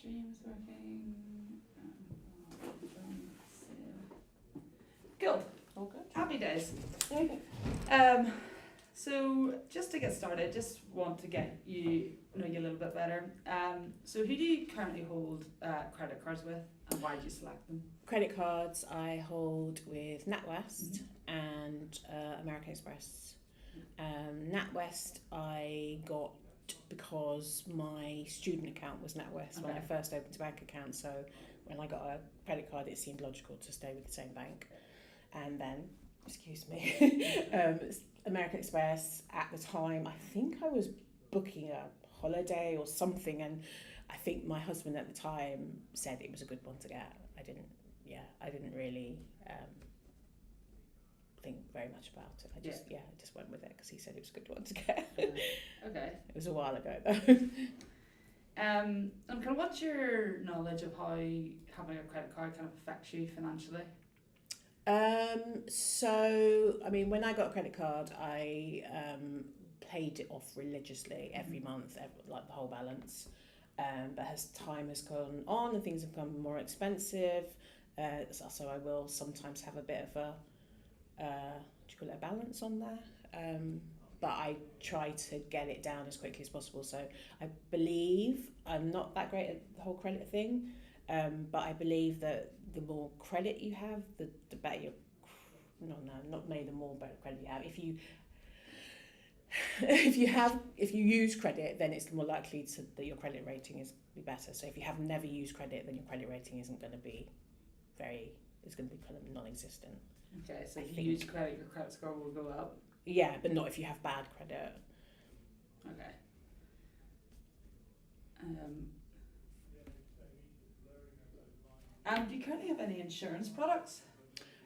Streams working. Cool. All good. Happy days. Okay. So just to get started, just want to get you know you a little bit better. So who do you currently hold credit cards with, and why did you select them? Credit cards I hold with NatWest and American Express. NatWest I got because my student account was NatWest when I first opened a bank account. So when I got a credit card, it seemed logical to stay with the same bank. And then, excuse me, American Express at the time, I think I was booking a holiday or something, and I think my husband at the time said it was a good one to get. I didn't really think very much about it. I just went with it because he said it was a good one to get. Okay. It was a while ago though. And kind of what's your knowledge of how having a credit card kind of affects you financially? So I mean, when I got a credit card, I paid it off religiously every month, like the whole balance. But as time has gone on and things have become more expensive, so I will sometimes have a bit of a a balance on there. But I try to get it down as quickly as possible. So I believe I'm not that great at the whole credit thing, but I believe that the more credit you have, the better your. Not maybe the more better credit you have. If you use credit, then it's more likely that your credit rating is be better. So if you have never used credit, then your credit rating isn't going to be it's going to be kind of non-existent. Okay, so if you use credit, your credit score will go up. Yeah, but not if you have bad credit. Okay. Do you currently have any insurance products?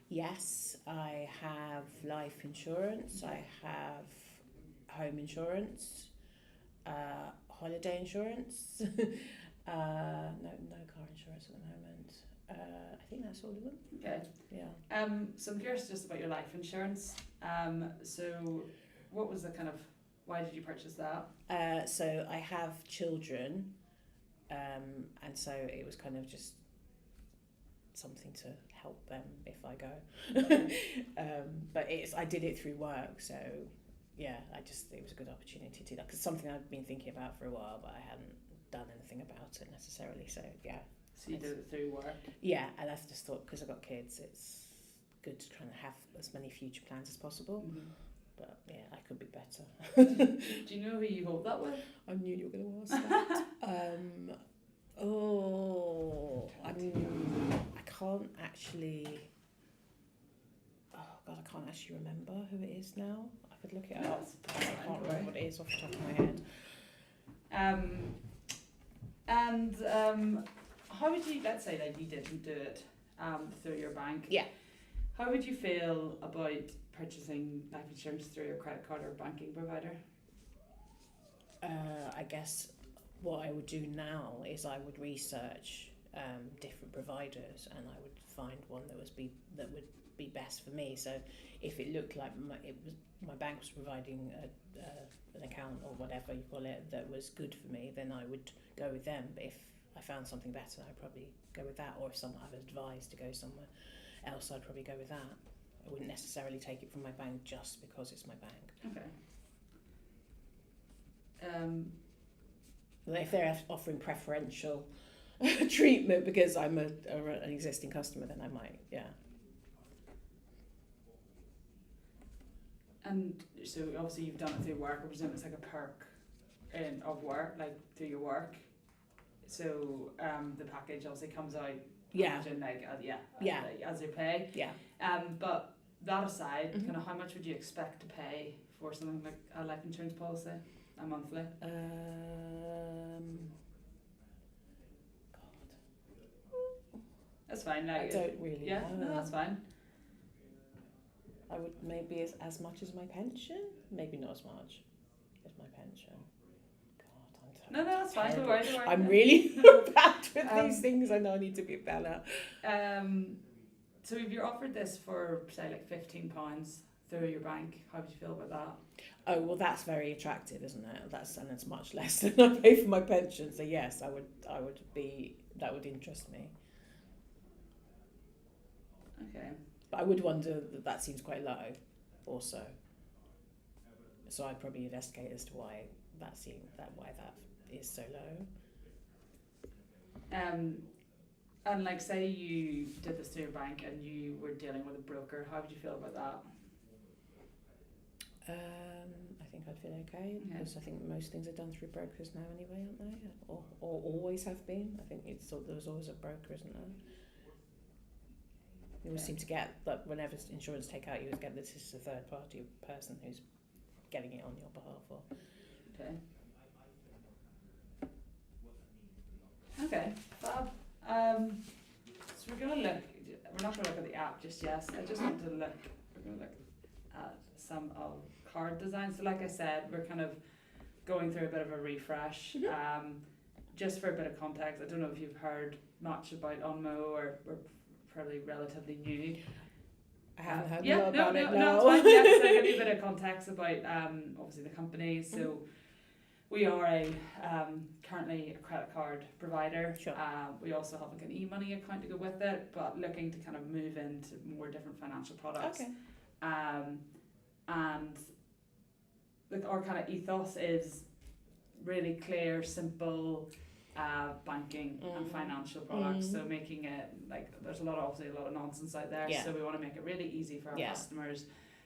Yes, I have life insurance. I have home insurance, holiday insurance. No car insurance at the moment. I think that's all of them. Okay. Yeah. So I'm curious just about your life insurance. So what was the kind of, why did you purchase that? So I have children, and so it was kind of just something to help them if I go. But I did it through work, so yeah, it was a good opportunity to do that, because something I've been thinking about for a while, but I hadn't done anything about it necessarily. So yeah. So you did it through work? Yeah, and I've just thought, because I've got kids, it's good to try and have as many future plans as possible. Mm-hmm. But yeah, I could be better. Do you know who you hold that with? I knew you were going to ask that. I can't actually. Oh God, I can't actually remember who it is now. I could look it up. I can't remember what it is off the top of my head. How would you, let's say that you didn't do it through your bank? Yeah. How would you feel about purchasing life insurance through your credit card or banking provider? I guess what I would do now is I would research different providers, and I would find one that would be best for me. So if it looked like my bank was providing an account or whatever you call it that was good for me, then I would go with them. But if I found something better, I'd probably go with that. Or if someone had advised to go somewhere else, I'd probably go with that. I wouldn't necessarily take it from my bank just because it's my bank. Okay. If they're offering preferential treatment because I'm an existing customer, then I might, yeah. And so obviously you've done it through work. I presume it's like a perk of work, like through your work. So the package obviously comes out. Yeah. As you pay. Yeah. But that aside, kind of how much would you expect to pay for something like a life insurance policy, a monthly? God. That's fine. I don't really know. No, that's fine. I would maybe as much as my pension. Maybe not as much as my pension. No, that's fine. Don't worry. I'm really bad with these things. I know I need to be better. So if you're offered this for say like £15 through your bank. How would you feel about that? Oh, well, that's very attractive, isn't it? And it's much less than I pay for my pension. So yes, that would interest me. Okay. But I would wonder that seems quite low, also. So I'd probably investigate as to why that is so low. And like, say you did this through your bank and you were dealing with a broker, how would you feel about that? I think I'd feel okay, because I think most things are done through brokers now anyway, aren't they? Or always have been. I think there was always a broker, isn't there? You always seem to get that whenever insurance take out, you always get this is a third party person who's getting it on your behalf. Okay. Okay, fab. So we're not going to look at the app just yet. I just want to we're going to look at some of card designs. So like I said, we're kind of going through a bit of a refresh. Just for a bit of context, I don't know if you've heard much about Unmo, or we're probably relatively new. I haven't heard a lot about it. No, it's fine. Yeah, so I'll give you a bit of context about obviously the company. So we are currently a credit card provider. Sure. We also have like an e-money account to go with it, but looking to kind of move into more different financial products. Okay. And like our kind of ethos is really clear, simple banking and financial products. So making it like, there's obviously a lot of nonsense out there. Yeah. So we want to make it really easy for our customers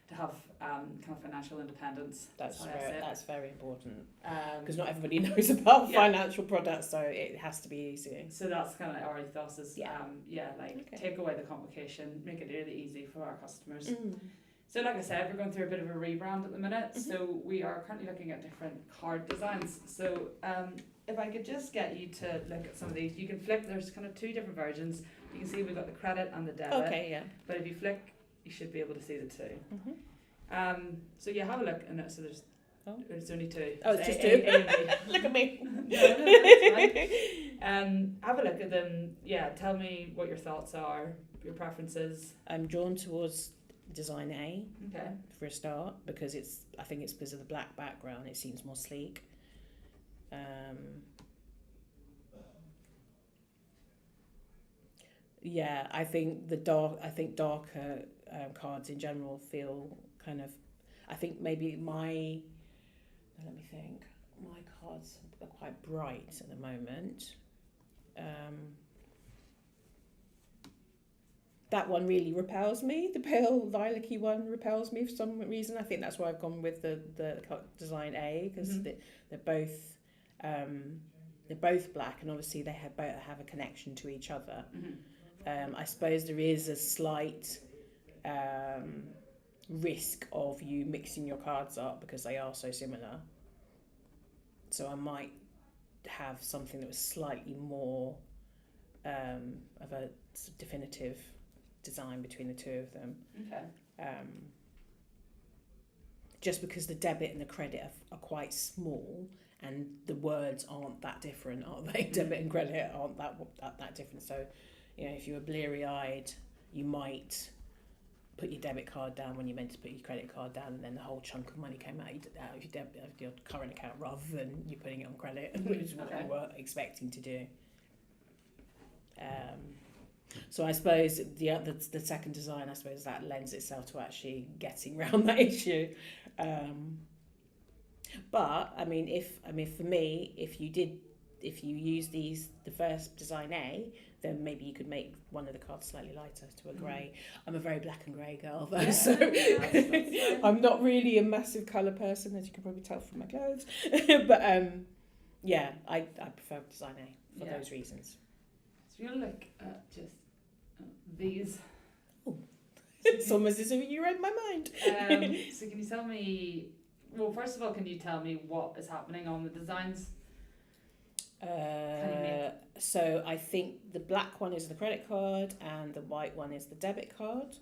to have kind of financial independence. That's very important, because not not everybody knows about financial products, so it has to be easy. So that's kind of our ethos is take away the complication, make it really easy for our customers. So like I said, we're going through a bit of a rebrand at the minute. So we are currently looking at different card designs. So if I could just get you to look at some of these, you can flick. There's kind of two different versions. You can see we've got the credit and the debit. Okay, yeah. But if you flick, you should be able to see the two. So yeah, have a look, and so there's only two. Oh, it's just two. Look at me. No, that's fine. Have a look at them. Yeah, tell me what your thoughts are, your preferences. I'm drawn towards design A. Okay. For a start, because I think it's because of the black background. It seems more sleek. Yeah, I think darker cards in general feel kind of. I think maybe my cards are quite bright at the moment. That one really repels me. The pale lilac-y one repels me for some reason. I think that's why I've gone with the design A, because they're both black, and obviously they both have a connection to each other. I suppose there is a slight risk of you mixing your cards up because they are so similar. So I might have something that was slightly more of a definitive design between the two of them. Okay. Just because the debit and the credit are quite small, and the words aren't that different, are they? Debit and credit aren't that different. So, if you were bleary-eyed, you might put your debit card down when you meant to put your credit card down, and then the whole chunk of money came out of your current account rather than you putting it on credit, which is what you were expecting to do. So I suppose the second design, I suppose that lends itself to actually getting around that issue. But I mean, for me, if you use the first design A, then maybe you could make one of the cards slightly lighter to a grey. I'm a very black and grey girl though, so that's I'm not really a massive colour person, as you can probably tell from my clothes. But I prefer design A for those reasons. So you'll look at just these. Oh. It's almost as if you read my mind. So can you tell me, well, first of all, can you tell me what is happening on the designs? So I think the black one is the credit card and the white one is the debit card.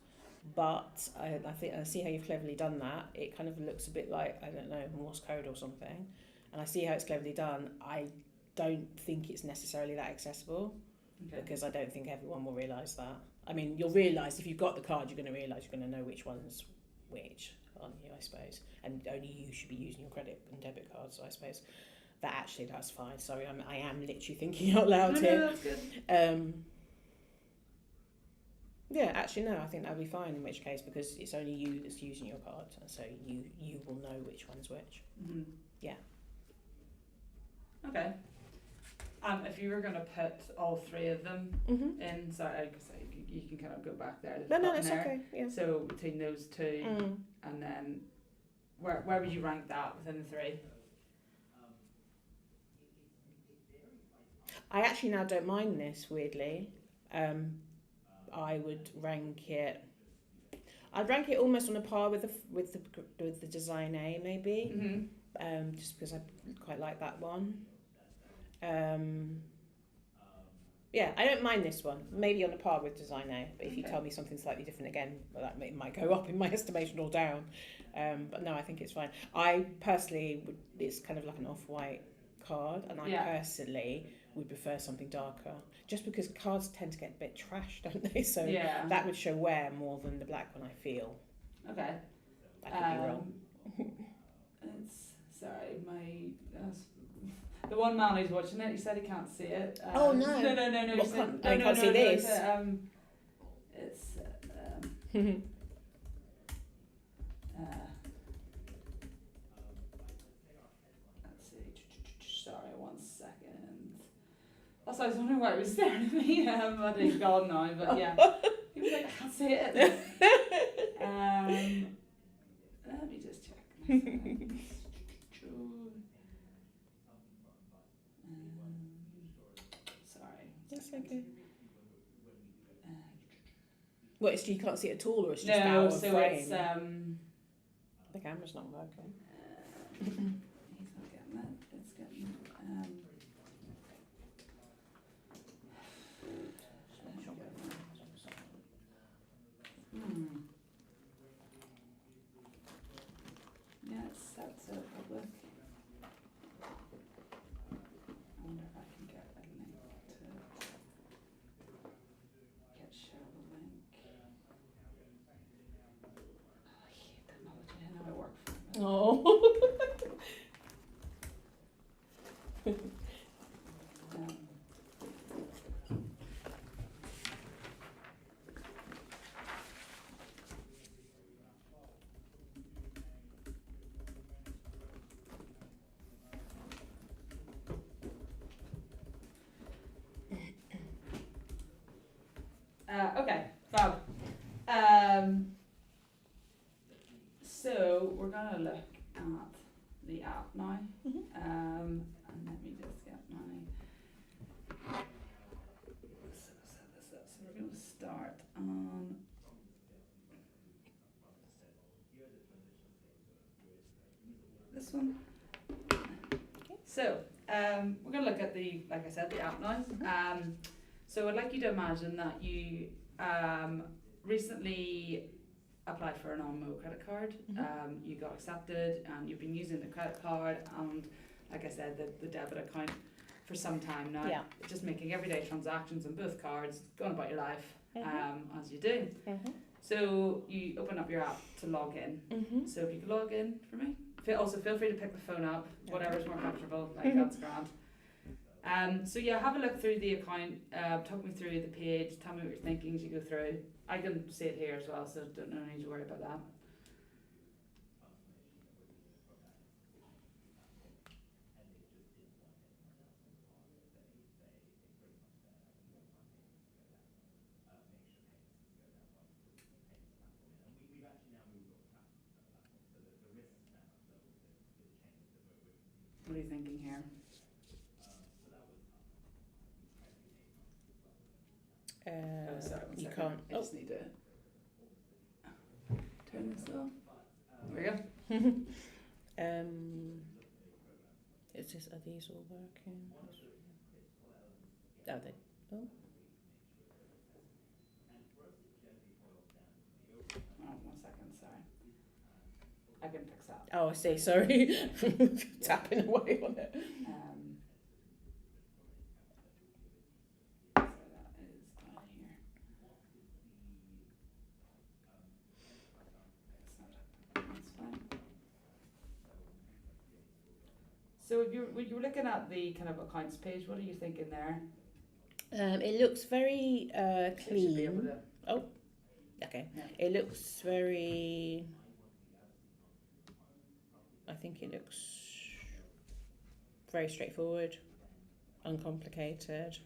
But I think I see how you've cleverly done that. It kind of looks a bit like, I don't know, Morse code or something. And I see how it's cleverly done. I don't think it's necessarily that accessible. Okay. Because I don't think everyone will realise that. I mean, you'll realise if you've got the card, you're going to realise you're going to know which one's which on you, I suppose, and only you should be using your credit and debit card. So I suppose that actually that's fine. Sorry, I am literally thinking out loud No, here. that's good. Yeah, actually no, I think that'll be fine in which case, because it's only you that's using your card, and so you will know which one's which. Mm-hmm. Yeah. Okay. If you were going to put all three of them in, sorry, because you can kind of go back there. No, it's okay. Yeah. So between those two, and then where would you rank that within the three? I actually now don't mind this, weirdly. I would rank it. I'd rank it almost on a par with the Design A, maybe. Mm-hmm. Just because I quite like that one. Yeah, I don't mind this one. Maybe on a par with Design A, but if you tell me something slightly different again, well, that might go up in my estimation or down. But no, I think it's fine. I personally it's kind of like an off-white card, and I personally would prefer something darker, just because cards tend to get a bit trashed, don't they? So that would show wear more than the black one, I feel. Okay. I could be wrong. It's the one man who's watching it, he said he can't see it. Oh no! No. I can't see this. It's let's see. Sorry, 1 second. That's why I was wondering why he was staring at me. But he's gone now. But yeah, he was like, I can't see it. Let me just check. Sorry. That's okay. What, you can't see it at all, or it's just no, out of so frame? It's the camera's not working. he's not getting it. It's getting yeah, it's set to public. I wonder if I can get a link to get show the link. Oh, I hate technology. I know I work for it. Oh. Okay, fab. So we're gonna look at the app now. And let me just get my set this up. So we're gonna start on this one. So we're gonna look at like I said, the app now. So I'd like you to imagine that you recently applied for an on-mo credit card. You got accepted, and you've been using the credit card and, like I said, the debit account for some time now. Yeah. Just making everyday transactions on both cards, going about your life as you do. So you open up your app to log in. So if you could log in for me. Also feel free to pick the phone up, whatever's more comfortable, like that's grand. So yeah, have a look through the account, talk me through the page, tell me what you're thinking as you go through. I can see it here as well, so no need to worry about that. What are you thinking here? Sorry, you second. can't. I just need to turn this off. There we go. It's just, are these all working? Oh, they. Oh. Oh, 1 second, sorry. I can fix that. Oh, I see. Sorry, tapping away on it. So that is on here. It's not So if when you're looking at the kind of accounts page, what are you thinking there? It looks very You should be able clean. to. Oh, okay. Yeah. It looks very. I think it looks very straightforward, uncomplicated.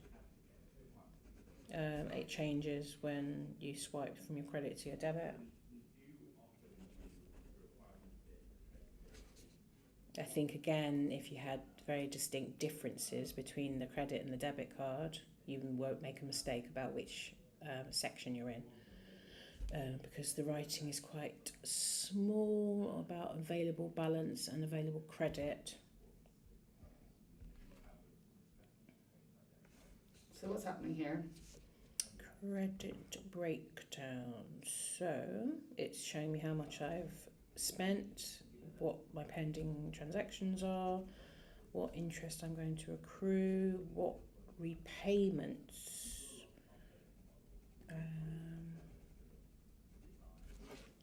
It changes when you swipe from your credit to your debit. I think again, if you had very distinct differences between the credit and the debit card, you won't make a mistake about which section you're in. Because the writing is quite small about available balance and available credit. So what's happening here? Credit breakdown. So it's showing me how much I've spent, what my pending transactions are, what interest I'm going to accrue, what repayments.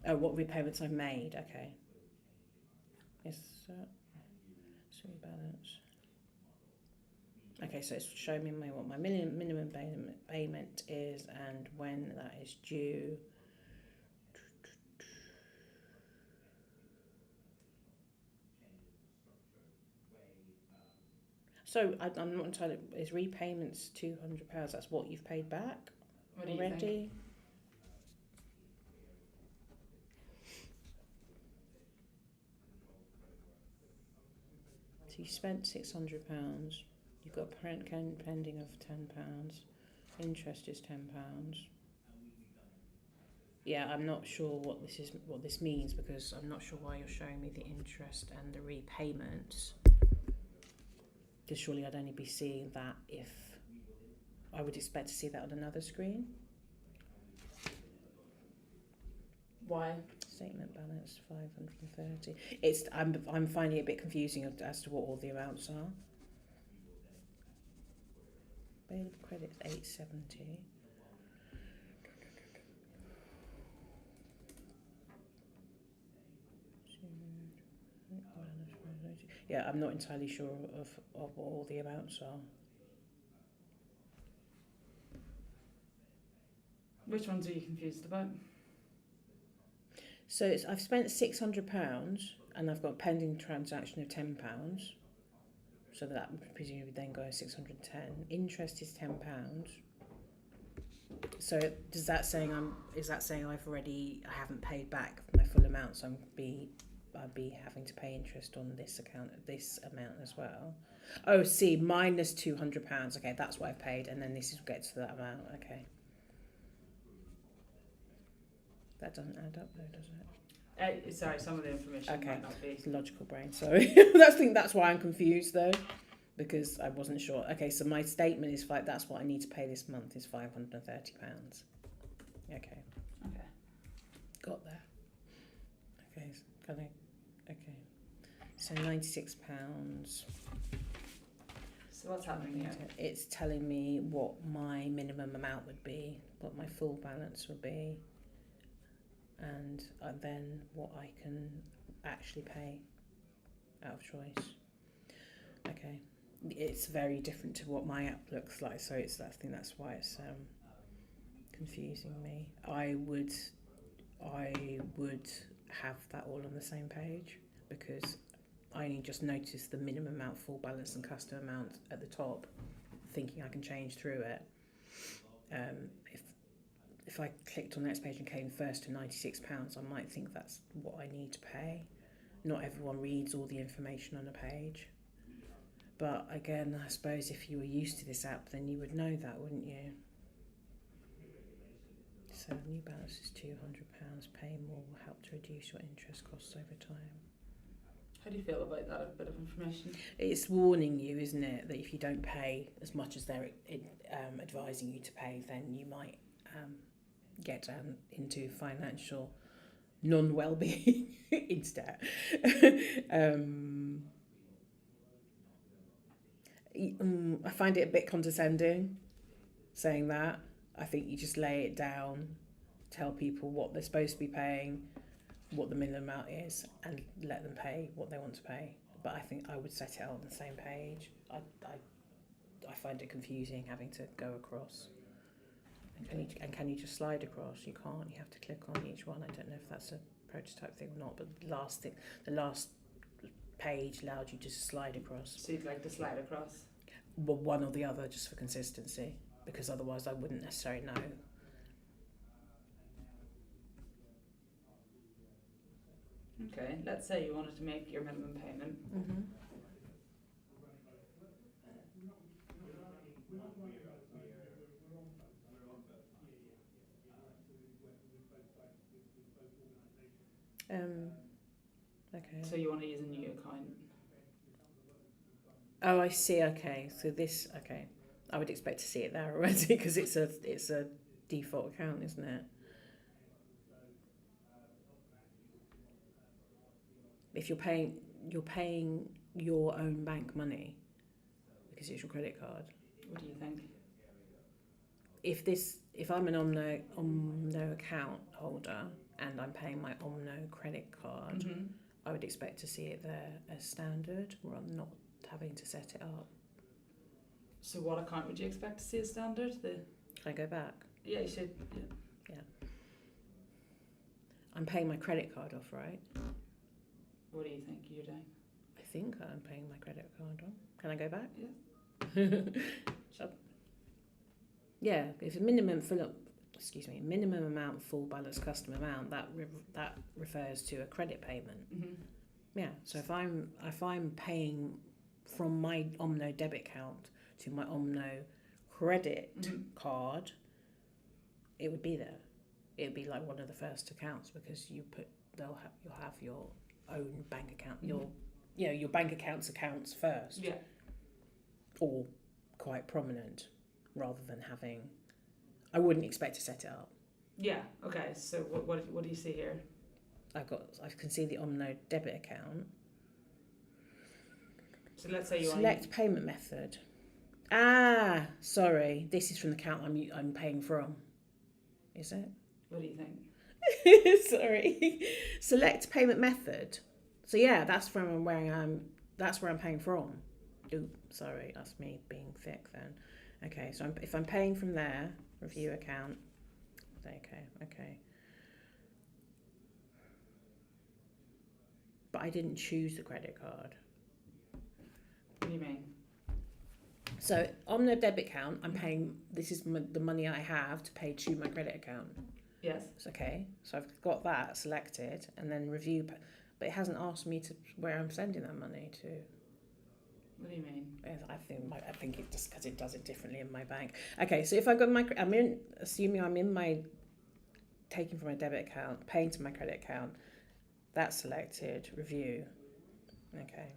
What repayments I've made. Okay. Is that balance? Okay, so it's showing me what my minimum payment is and when that is due. So I'm not entirely. Is repayments £200? That's what you've paid back What do you already? think? So you spent £600. You've got pending of £10. Interest is £10. Yeah, I'm not sure what this means because I'm not sure why you're showing me the interest and the repayments. Because surely I'd only be seeing that if I would expect to see that on another screen. Why? Statement balance 530. I'm finding it a bit confusing as to what all the amounts are. Available credit 870. Yeah, I'm not entirely sure of what all the amounts are. Which ones are you confused about? So I've spent £600 and I've got a pending transaction of £10. So that would presumably then go 610. Interest is £10. So is that saying I haven't paid back my full amount, so I'd be having to pay interest on this amount as well. Oh, see, minus £200. Okay, that's what I've paid, and then this gets to that amount. Okay. That doesn't add up though, does it? Sorry, some of the information Okay. might not be. It's logical brain, sorry. That's why I'm confused though, because I wasn't sure. Okay, so my statement is that's what I need to pay this month is £530. Okay. Okay. Got there. Okay, so £96. So what's happening here? It's telling me what my minimum amount would be, what my full balance would be, and then what I can actually pay out of choice. Okay, it's very different to what my app looks like, so I think that's why it's confusing me. I would have that all on the same page because I only just noticed the minimum amount, full balance and custom amount at the top, thinking I can change through it. If I clicked on the next page and came first to £96, I might think that's what I need to pay. Not everyone reads all the information on a page. But again, I suppose if you were used to this app, then you would know that, wouldn't you? So new balance is £200. Paying more will help to reduce your interest costs over time. How do you feel about that bit of information? It's warning you, isn't it, that if you don't pay as much as they're advising you to pay, then you might get down into financial non-well-being instead. I find it a bit condescending saying that. I think you just lay it down, tell people what they're supposed to be paying, what the minimum amount is, and let them pay what they want to pay. but I think I would set it on the same page. I find it confusing having to go across. And can you just slide across? You can't. You have to click on each one. I don't know if that's a prototype thing or not, but the last page allowed you to just slide across. So you'd like to slide across? Well, one or the other, just for consistency, because otherwise I wouldn't necessarily know. Okay, let's say you wanted to make your minimum payment. Mm-hmm. Okay. So you want to use a new account? Oh, I see. Okay, so this. Okay, I would expect to see it there already because it's a default account, isn't it? If you're paying your own bank money because it's your credit card. What do you think? If I'm an Omno account holder and I'm paying my Omno credit card, Mm-hmm. I would expect to see it there as standard, rather than not having to set it up. So what account would you expect to see as standard? Can I go back? Yeah, you should. Yeah. I'm paying my credit card off, right? What do you think you're doing? I think I'm paying my credit card off. Can I go back? Yeah. Yeah, if a minimum amount full balance customer amount, that refers to a credit payment. Mm-hmm. Yeah, so if I'm paying from my Omno debit account to my Omno credit card, it would be there. It would be like one of the first accounts because you'll have your own bank account, your bank accounts first. Yeah. Or quite prominent, rather than having. I wouldn't expect to set it up. Yeah. Okay. So what do you see here? I can see the Omno debit account. So let's say you select payment method. Sorry, this is from the account I'm paying from. Is it? What do you think? Sorry. Select payment method. So yeah, that's where I'm paying from. Ooh, sorry, that's me being thick then. Okay, so if I'm paying from there, review account. Okay. But I didn't choose the credit card. What do you mean? So on the debit account, I'm paying. This is the money I have to pay to my credit account. Yes. Okay, so I've got that selected, and then review, but it hasn't asked me to where I'm sending that money to. What do you mean? I think it just because it does it differently in my bank. Okay, so if I've got assuming I'm in my taking from my debit account, paying to my credit account, that's selected, review. Okay.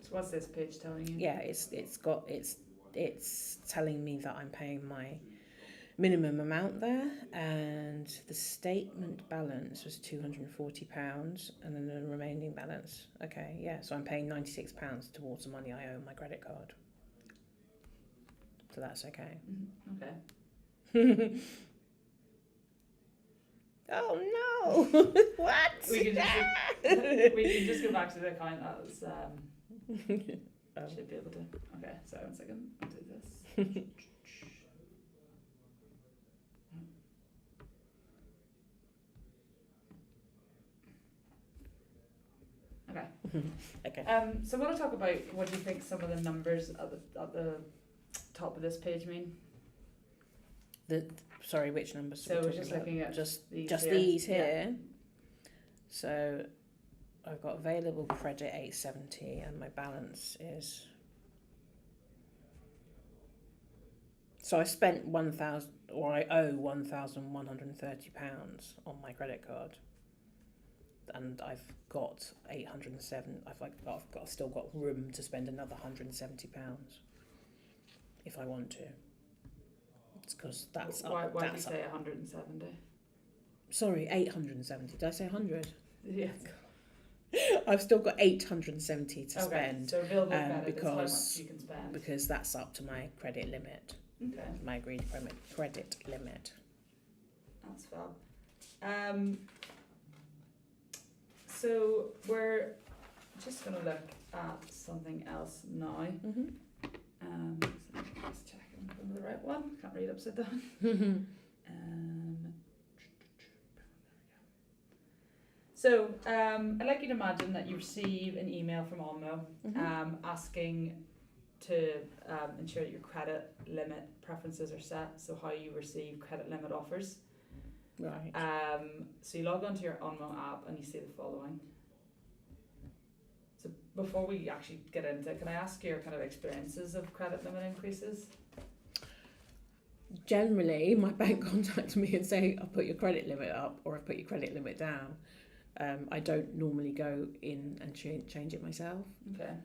So what's this page telling you? Yeah, it's telling me that I'm paying my minimum amount there, and the statement balance was £240, and then the remaining balance. Okay, yeah, so I'm paying £96 towards the money I owe on my credit card. So that's okay. Okay. Oh no! What? We can just go back to the account. That was should be able to. Okay, so 1 second. I'll do this. Okay. So I want to talk about what do you think some of the numbers at the top of this page mean? Sorry, which numbers? So we're just looking at just these these here. here. So I've got available credit 870, and my balance is. So I spent I owe £1,130 on my credit card, and I've got 807. I've still got room to spend another £170 if I want to. It's because that's Why up. did you That's say up. 170? Sorry, 870. Did I say 100? Yes. I've still got 870 to Okay, spend so available credit is how much because you can spend. because that's up to my credit limit. Okay, My agreed credit limit. that's fab. So we're just going to look at something else now. Mhm. So let me just check I'm going to the right one. Can't read upside down. So I'd like you to imagine that you receive an email from Onmo Mhm. asking to ensure that your credit limit preferences are set, so how you receive credit limit offers. Right. So you log onto your Onmo app and you see the following. So before we actually get into it, can I ask your kind of experiences of credit limit increases? Generally, my bank contacts me and say, "I'll put your credit limit up," or "I've put your credit limit down." I don't normally go in and change it myself. Okay.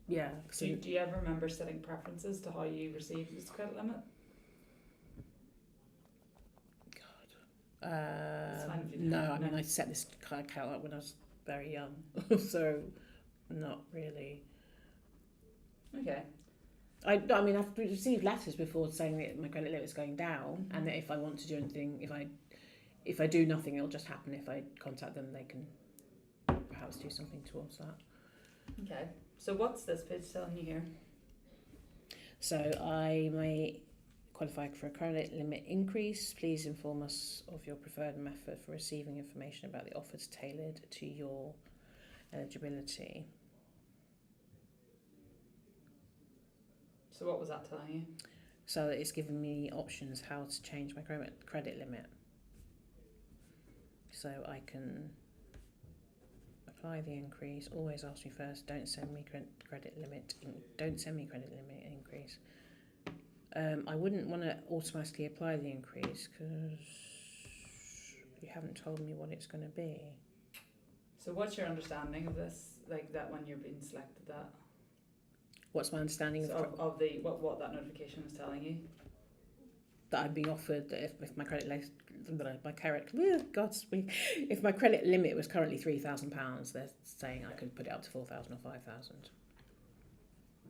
Yeah. Do you ever remember setting preferences to how you receive this credit limit? It's fine if you don't. No, I mean, I set this kind of account up when I was very young, so not really. Okay. I mean, I've received letters before saying that my credit limit is going down, and that if I want to do anything, if I do nothing, it'll just happen. If I contact them, they can perhaps do something towards that. Okay. So what's this page telling you here? So I may qualify for a credit limit increase. Please inform us of your preferred method for receiving information about the offers tailored to your eligibility. So what was that telling you? So it's giving me options how to change my credit limit. So I can apply the increase. Always ask me first. Don't send me credit limit. Don't send me credit limit increase. I wouldn't want to automatically apply the increase because you haven't told me what it's going to be. So what's your understanding of this? Like that when you're being selected, that What's my understanding of the what that notification was telling you? That I'm being offered that if my if my credit limit was currently £3,000, they're saying I could put it up to 4,000 or 5,000.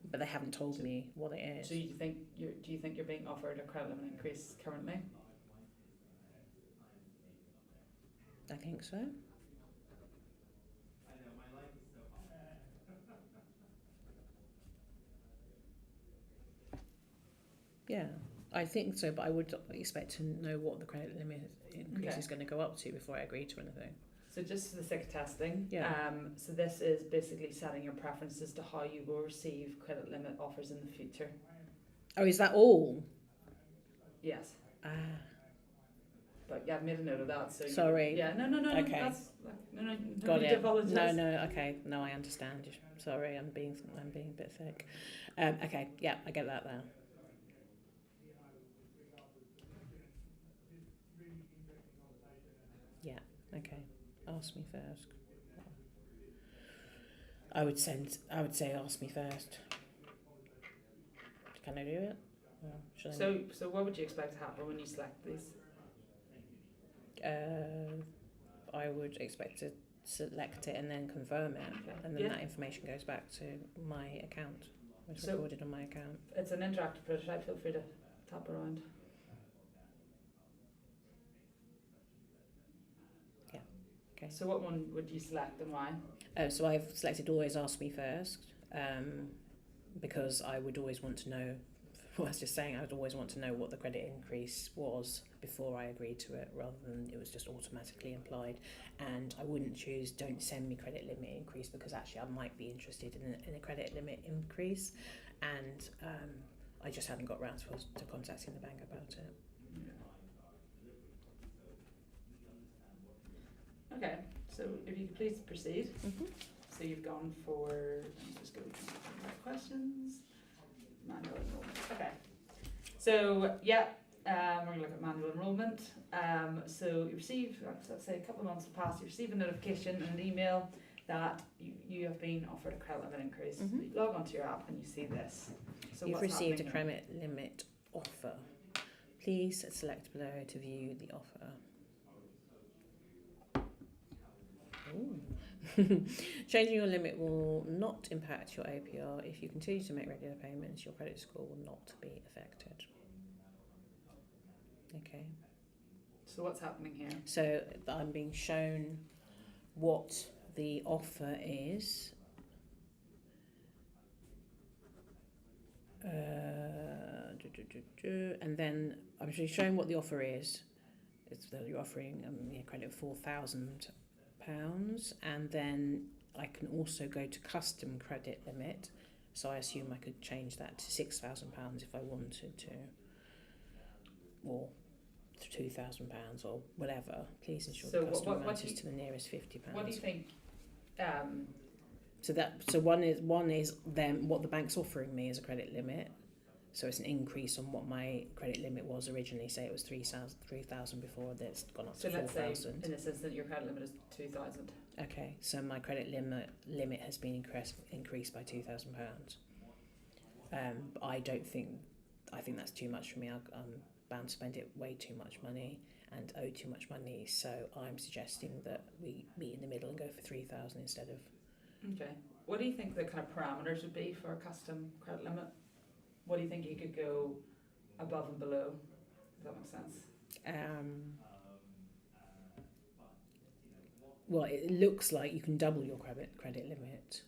But they haven't told me what it is. So do you think you're being offered a credit limit increase currently? I think so. Yeah, I think so, but I would expect to know what the credit limit increase is going to go up to before I agree to anything. So just for the sake of testing, Yeah. So this is basically setting your preferences to how you will receive credit limit offers in the future. Oh, is that all? Yes. Ah. But yeah, I've made a note of that. So sorry. No. Okay. That's no. Got it. Apologize. No. Okay. No, I understand. Sorry, I'm being a bit thick. Okay. Yeah, I get that now. Yeah. Okay. Ask me first. I would say ask me first. Can I do it? So what would you expect to happen when you select these? I would expect to select it and then confirm it, and then that information goes back to my account. It's recorded on my account. It's an interactive prototype. Feel free to tap around. Yeah. Okay. So what one would you select and why? So I've selected always ask me first, because I would always want to know. I was just saying, I would always want to know what the credit increase was before I agreed to it, rather than it was just automatically implied. And I wouldn't choose don't send me credit limit increase, because actually I might be interested in a credit limit increase, and I just hadn't got around to contacting the bank about it. Okay, so if you could please proceed. Mm-hmm. So you've gone for, let me just go through the questions. Manual enrollment. Okay. So yeah, we're going to look at manual enrollment. So you receive, let's say a couple of months have passed, you receive a notification and an email that you have been offered a credit limit increase. Mm-hmm. You log onto your app and you see this. So you've received a credit limit offer. Please select below to view the offer. Changing your limit will not impact your APR. If you continue to make regular payments, your credit score will not be affected. Okay. So what's happening here? So I'm being shown what the offer is. And then I'm actually showing what the offer is. It's that you're offering credit of £4,000, and then I can also go to custom credit limit. So I assume I could change that to £6,000 if I wanted to, or £2,000 or whatever. Please ensure So the custom what amount do is you- to the nearest £50. What do you think? So one is them what the bank's offering me as a credit limit. So it's an increase on what my credit limit was originally. Say it was 3,000 before. That's gone up So to let's say 4,000. in this instance your credit limit is 2,000. Okay, so my credit limit has been increased by £2,000. But I think that's too much for me. I'm bound to spend it way too much money and owe too much money. So I'm suggesting that we meet in the middle and go for 3,000 instead of. Okay. What do you think the kind of parameters would be for a custom credit limit? What do you think you could go above and below? Does that make sense? Well, it looks like you can double your credit limit.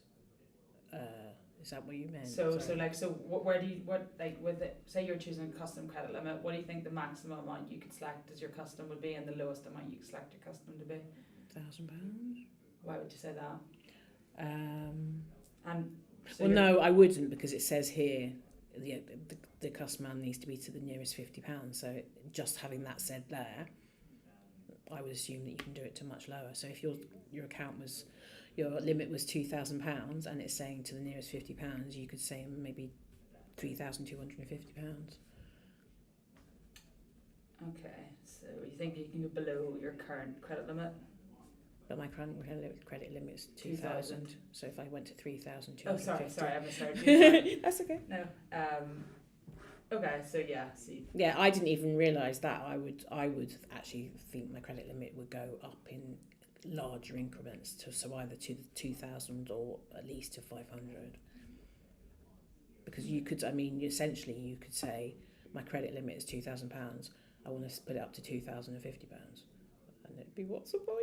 Is that what you meant? Where do you with it? Say you're choosing a custom credit limit. What do you think the maximum amount you could select as your custom would be, and the lowest amount you could select your custom to be? £1,000. Why would you say that? No, I wouldn't, because it says here the customer amount needs to be to the nearest £50. So just having that said there, I would assume that you can do it to much lower. So if your limit was £2,000 and it's saying to the nearest £50, you could say maybe £3,250. Okay, so you think you can go below your current credit limit? But my current credit limit is 2,000. So if I went to 3,250. Oh, sorry, I misheard you. That's okay. No. Okay, so yeah. Yeah, I didn't even realise that. I would actually think my credit limit would go up in larger increments so either to the 2,000 or at least to 500. Because essentially you could say my credit limit is £2,000. I want to put it up to £2,050. And it'd be, what's the point?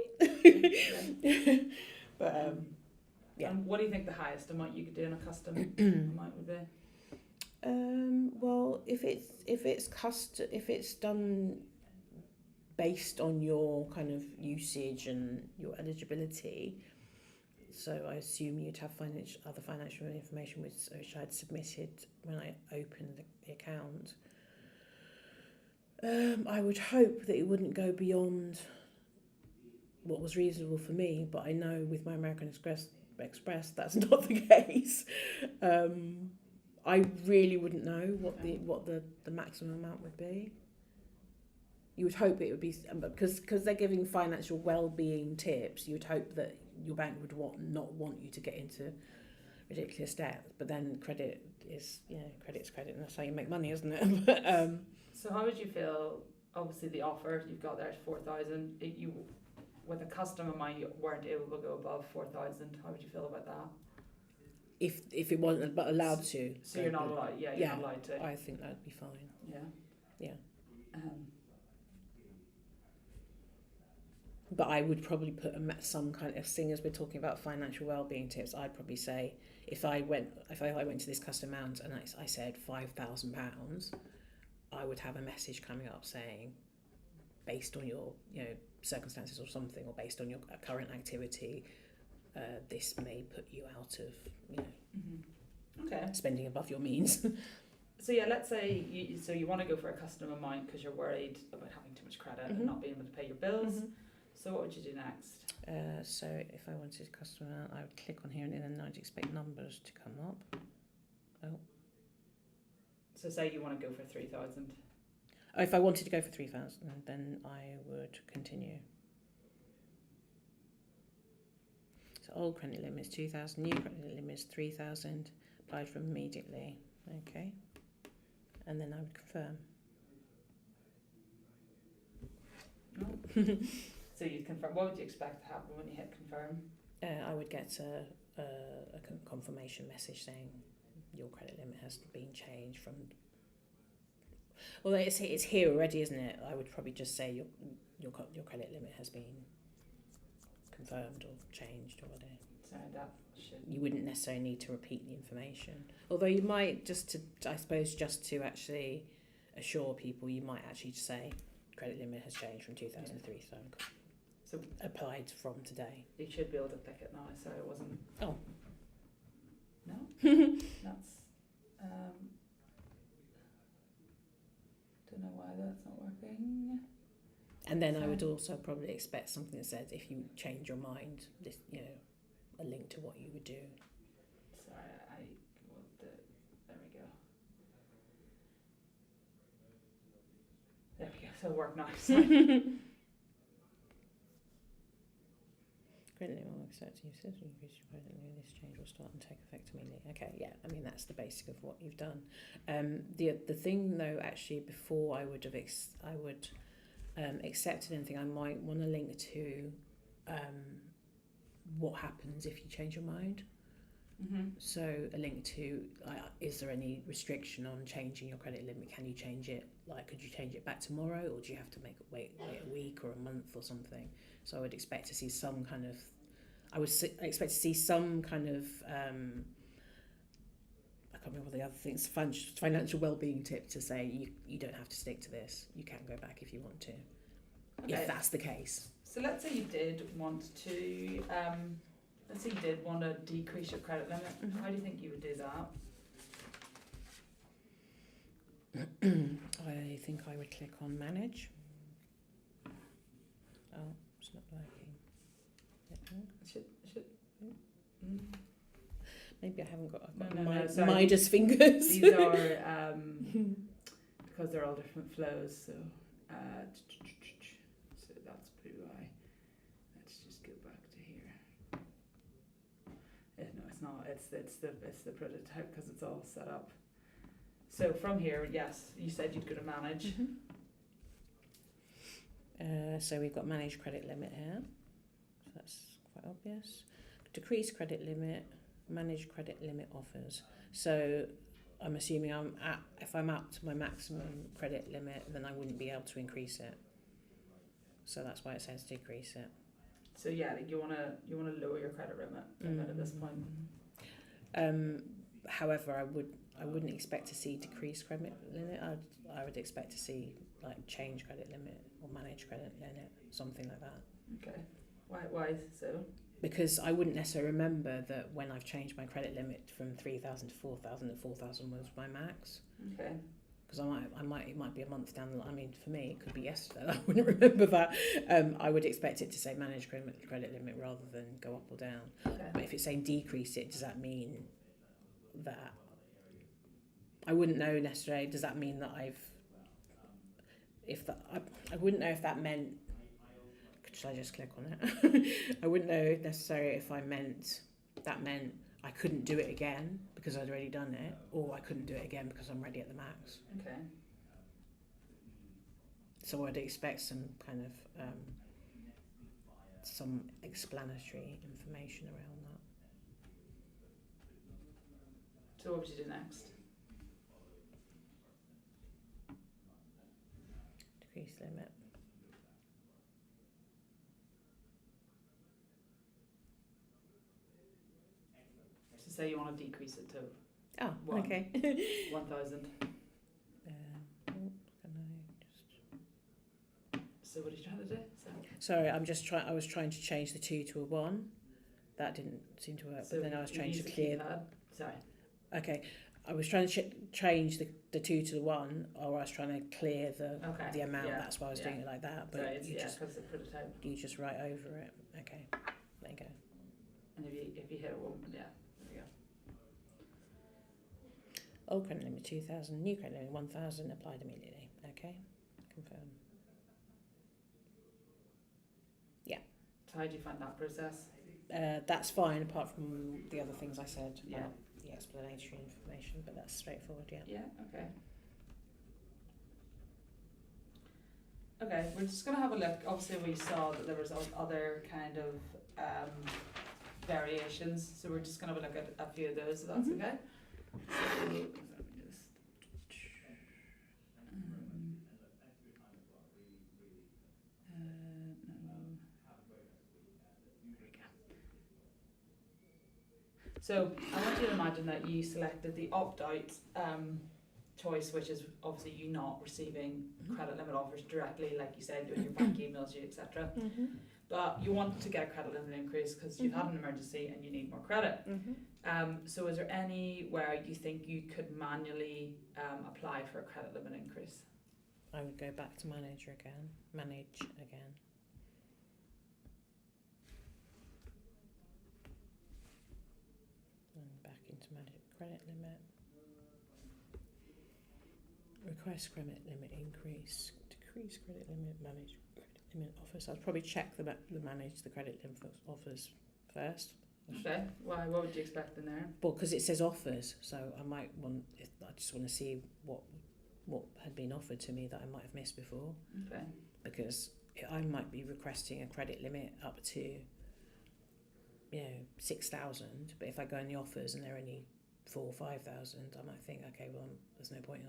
But yeah. And what do you think the highest amount you could do in a custom amount would be? Well, if it's done based on your kind of usage and your eligibility, so I assume you'd have other financial information which I'd submitted when I opened the account. I would hope that it wouldn't go beyond what was reasonable for me, but I know with my American Express that's not the case. I really wouldn't know what the maximum amount would be. You would hope it would be, because they're giving financial well-being tips. You would hope that your bank would not want you to get into ridiculous debt. But then credit is, credit's credit, and that's how you make money, isn't it? But, so how would you feel? Obviously, the offer you've got there is 4,000. With a custom amount, you weren't able to go above 4,000. How would you feel about that? If it wasn't but allowed to. So you're not allowed. Yeah, you're not allowed to. I think that'd be fine. Yeah. But I would probably put some kind of, seeing as we're talking about financial well-being tips, I'd probably say if I went to this custom amount and I said £5,000, I would have a message coming up saying, based on your circumstances or something, or based on your current activity, this may put you out of spending above your means. So yeah, let's say you want to go for a custom amount because you're worried about having too much credit and not being able to pay your bills. So what would you do next? So if I wanted a custom amount, I would click on here and then I'd expect numbers to come up. Oh. So say you want to go for 3,000. If I wanted to go for 3,000, then I would continue. So old credit limit is 2,000, new credit limit is 3,000, applied for immediately. Okay. And then I would confirm. So you'd confirm. What would you expect to happen when you hit confirm? I would get a confirmation message saying your credit limit has been changed from Well, it's here already, isn't it? I would probably just say your credit limit has been confirmed or changed or whatever. Sorry, that should. You wouldn't necessarily need to repeat the information. Although you might just to actually assure people, you might actually say credit limit has changed from 2003, so applied from today. You should be able to pick it now, so it wasn't. Oh. No? That's. Don't know why that's not working. And then I would also probably expect something that says if you change your mind, this, you know, a link to what you would do. Sorry, there we go. There we go, so it'll work now. Sorry. Credit limit will accept you said you increase your credit limit. This change will start and take effect immediately. Okay, yeah, I mean that's the basic of what you've done. The thing though, actually, before I would have accepted anything, I might want to link to what happens if you change your mind. Mm-hmm. So a link to is there any restriction on changing your credit limit? Can you change it? Like, could you change it back tomorrow, or do you have to wait a week or a month or something? So I would expect to see some kind of. I expect to see some kind of. I can't remember what the other things. Financial well-being tip to say you don't have to stick to this. You can go back if you want to. Okay. If that's the case. So let's say you did want to. Let's say you did want to decrease your credit limit. Mm-hmm. How do you think you would do that? I think I would click on manage. Oh, it's not working. Maybe I haven't got Midas fingers. These are because they're all different flows. So so that's pretty why. Let's just go back to here. No, it's not. It's the prototype because it's all set up. So from here, yes, you said you'd go to manage. Mm-hmm. So we've got manage credit limit here. So that's quite obvious. Decrease credit limit, manage credit limit offers. So I'm assuming if I'm up to my maximum credit limit, then I wouldn't be able to increase it. So that's why it says decrease it. So yeah, like you wanna lower your credit limit at this point. However, I wouldn't expect to see decrease credit limit. I would expect to see like change credit limit or manage credit limit, something like that. Okay. Why so? Because I wouldn't necessarily remember that when I've changed my credit limit from 3,000 to 4,000, that 4,000 was my max. Okay. Because it might be a month down the line. I mean, for me, it could be yesterday. I wouldn't remember that. I would expect it to say manage credit limit rather than go up or down. Okay. But if it's saying decrease it, does that mean that I wouldn't know necessarily? Does that mean that I wouldn't know if that meant. Should I just click on it? I wouldn't know necessarily if that meant I couldn't do it again because I'd already done it, or I couldn't do it again because I'm already at the max. Okay. So I'd expect some kind of some explanatory information around that. So what would you do next? Decrease limit. Say you want to decrease it to okay. 1,000. So what are you trying to do? Sorry, I was trying to change the 2 to a 1. That didn't seem to work. So but then I was trying to clear. Sorry. Okay, I was trying to change the 2 to the 1, or I was trying to clear the amount. Yeah. That's why I was doing it like that. But sorry, you just write over it. Okay, there you go. And if you hit a 1, yeah. Old credit limit 2,000, new credit limit 1,000, applied immediately. Okay, confirm. Yeah. So how do you find that process? That's fine, apart from the other things I said. Yeah. The explanatory information, but that's straightforward. Yeah. Yeah. Okay. Okay, we're just gonna have a look. Obviously, we saw that there was other kind of variations, so we're just gonna have a look at a few of those. So that's okay. So, let me just So I want you to imagine that you selected the opt-out choice, which is obviously you not receiving credit limit offers directly, like you said, when your bank emails you, etc. But you want to get a credit limit increase because you've had an emergency and you need more credit. So is there anywhere you think you could manually apply for a credit limit increase? I would go back to manage again. And back into manage credit limit. Request credit limit increase. Decrease credit limit. Manage credit limit offers. I'd probably check the manage the credit limit offers first. Okay. Why? What would you expect in there? Well, because it says offers, so I might want. I just want to see what had been offered to me that I might have missed before. Okay. Because I might be requesting a credit limit up to, 6,000, but if I go in the offers and they're only 4,000 or 5,000, I might think, okay, well, there's no point in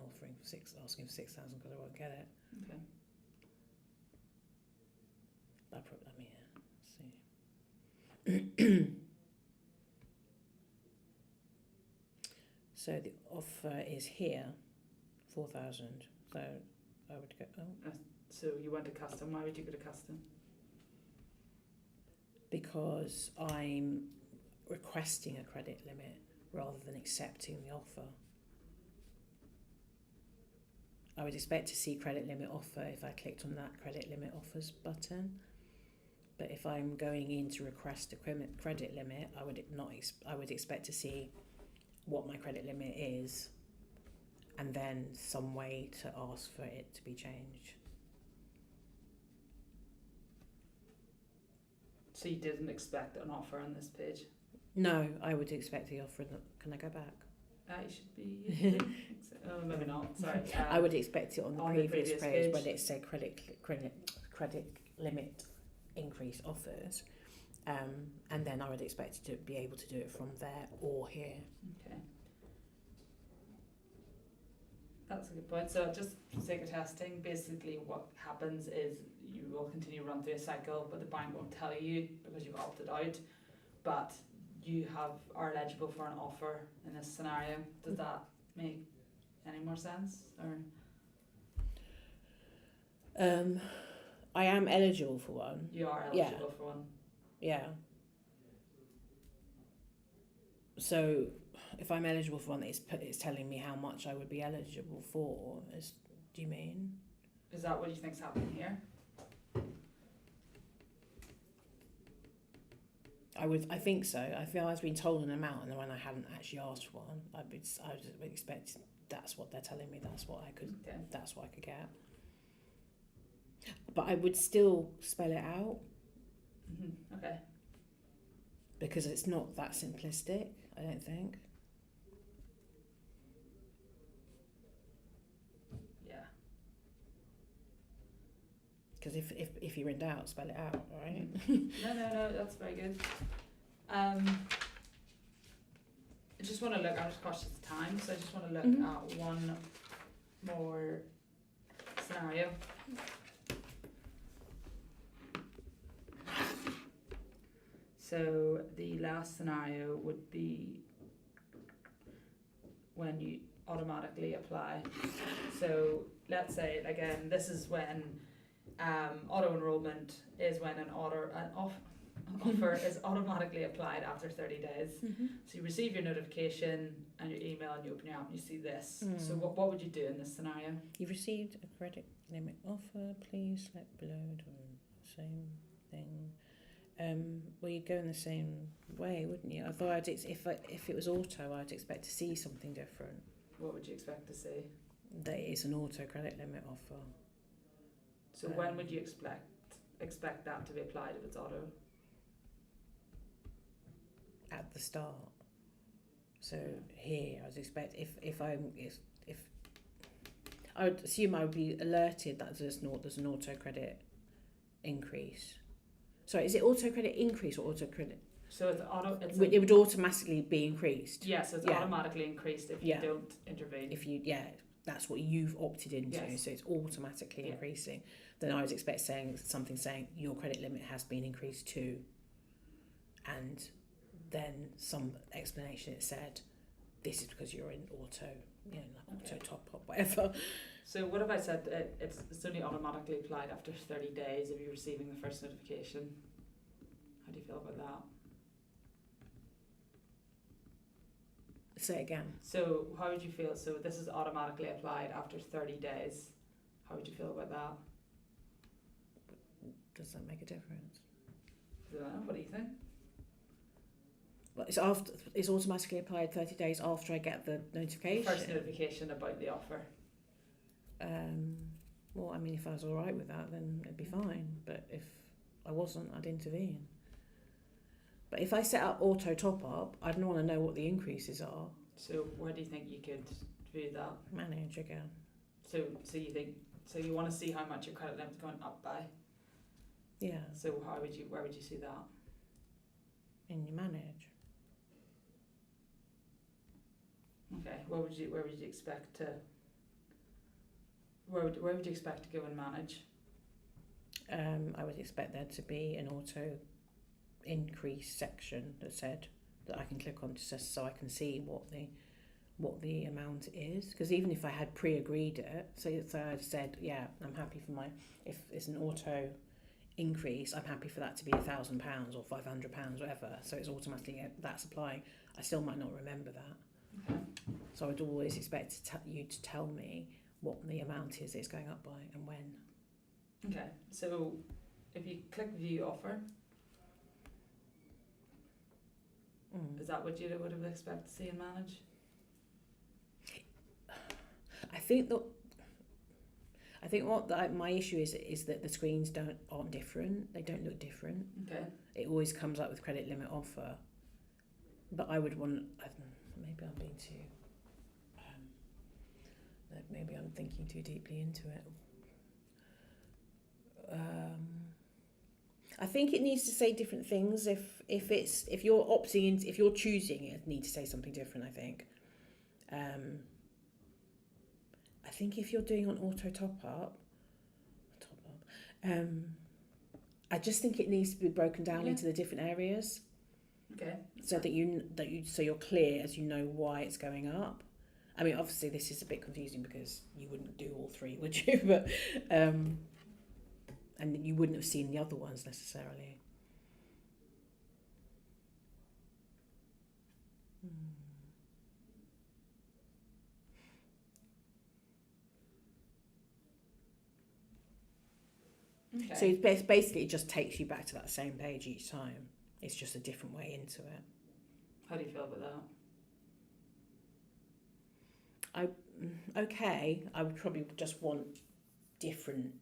asking for 6,000 because I won't get it. Okay. See. So the offer is here, 4,000. So I would go. Oh. So you went to custom. Why would you go to custom? Because I'm requesting a credit limit rather than accepting the offer. I would expect to see credit limit offer if I clicked on that credit limit offers button. But if I'm going in to request a credit limit, I would expect to see what my credit limit is, and then some way to ask for it to be changed. So you didn't expect an offer on this page? No, I would expect the offer. Can I go back? You should be. Oh, maybe not. Sorry. I would expect it on the previous page when it said credit limit increase offers, and then I would expect to be able to do it from there or here. Okay. That's a good point. So just for sake of testing, basically what happens is you will continue to run through a cycle, but the bank won't tell you because you've opted out, but you are eligible for an offer in this scenario. Does that make any more sense? Or I am eligible for one. you are eligible for one? Yeah. So if I'm eligible for one, it's telling me how much I would be eligible for. Do you mean? Is that what you think's happening here? I think so. I feel I was being told an amount, and then when I hadn't actually asked for one, I would expect that's what they're telling me. That's what I could. Okay. That's what I could get. But I would still spell it out. Okay. Because it's not that simplistic, I don't think. Yeah. Because if you're in doubt, spell it out, right? No, that's very good. I just want to look, I'm just cautious of time, so I just want to look at one more scenario. So the last scenario would be when you automatically apply. So let's say, again, this is when auto enrollment is when an offer is automatically applied after 30 days. So you receive your notification and your email, and you open your app and you see this. So what would you do in this scenario? You've received a credit limit offer. Please select below the same thing. Well, you'd go in the same way, wouldn't you? Although if it was auto, I'd expect to see something different. What would you expect to see? That it's an auto credit limit offer. So when would you expect that to be applied if it's auto? At the start. So here, I would expect if I would assume I would be alerted that there's an auto credit increase. Sorry, is it auto credit increase or auto credit? So it's auto. It would automatically be increased. Yeah, so it's automatically increased if you don't intervene. If you that's what you've opted into. Yes. So it's automatically increasing. Then I would expect something saying your credit limit has been increased to, and then some explanation it said, this is because you're in auto, like auto top up, whatever. So what if I said it's only automatically applied after 30 days of you receiving the first notification? How do you feel about that? Say again. So how would you feel? So this is automatically applied after 30 days. How would you feel about that? Does that make a difference? I don't know. What do you think? Well, it's automatically applied 30 days after I get the notification. First notification about the offer. Well, I mean, if I was all right with that, then it'd be fine. But if I wasn't, I'd intervene. But if I set up auto top up, I'd want to know what the increases are. So where do you think you could do that? Manage again. So you want to see how much your credit limit's going up by? Yeah. So where would you see that? In your manage. Okay. Where would you expect to? Where would you expect to go and manage? I would expect there to be an auto increase section that said that I can click on so I can see what the amount is, because even if I had pre-agreed it, so I said, yeah, I'm happy for if it's an auto increase, I'm happy for that to be £1,000 or £500, whatever, so it's automatically that's applying, I still might not remember that. Okay. So I'd always expect you to tell me what the amount is it's going up by and when. Okay, so if you click view offer, is that what you would have expected to see in manage? I think what my issue is that the screens aren't different. They don't look different. Okay. It always comes up with credit limit offer, but I would want. Maybe I'm being too. Maybe I'm thinking too deeply into it. I think it needs to say different things. If you're opting in, if you're choosing it, needs to say something different. I think. I think if you're doing on auto top up, I just think it needs to be broken down into the different areas. Okay. So that you're clear as you know why it's going up. I mean, obviously this is a bit confusing because you wouldn't do all three, would you? But and you wouldn't have seen the other ones necessarily. Okay. So it's basically it just takes you back to that same page each time. It's just a different way into it. How do you feel about that? I would probably just want different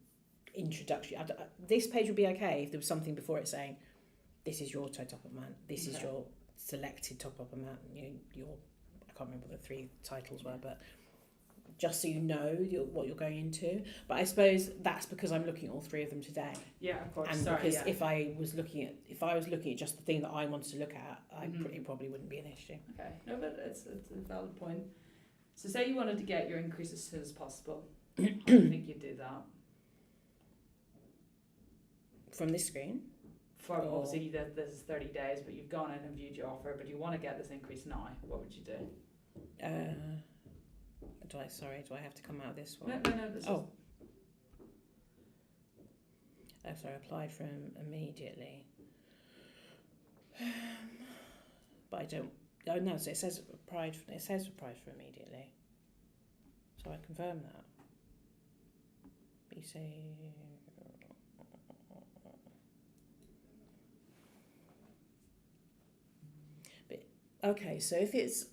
introduction. This page would be okay if there was something before it saying, this is your auto top-up amount, this is your selected top-up amount, your I can't remember what the three titles were, but just so you know what you're going into. But I suppose that's because I'm looking at all three of them today. Yeah, of course. And because if I was looking at just the thing that I wanted to look at, it probably wouldn't be an issue. Okay, no, but it's a valid point. So say you wanted to get your increase as soon as possible. How do you think you'd do that? From this screen? Obviously this is 30 days, but you've gone in and viewed your offer, but you want to get this increase now. What would you do? Do I have to come out of this one? No. Sorry, applied for immediately. But I don't. Oh no, so it says applied for immediately. So I confirm that. But you say. But okay, so if it's.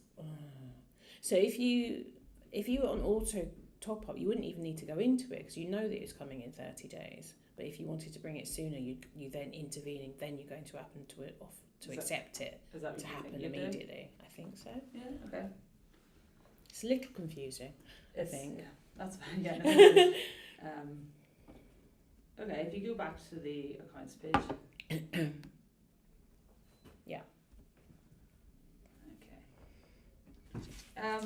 If you were on auto top up, you wouldn't even need to go into it because you know that it's coming in 30 days. But if you wanted to bring it sooner, you then intervene, and then you're going to happen to accept it to happen immediately. I think so. Yeah. Okay. It's a little confusing. I think. Yeah, that's fine. Yeah. No, okay. If you go back to the accounts page. Yeah. Okay.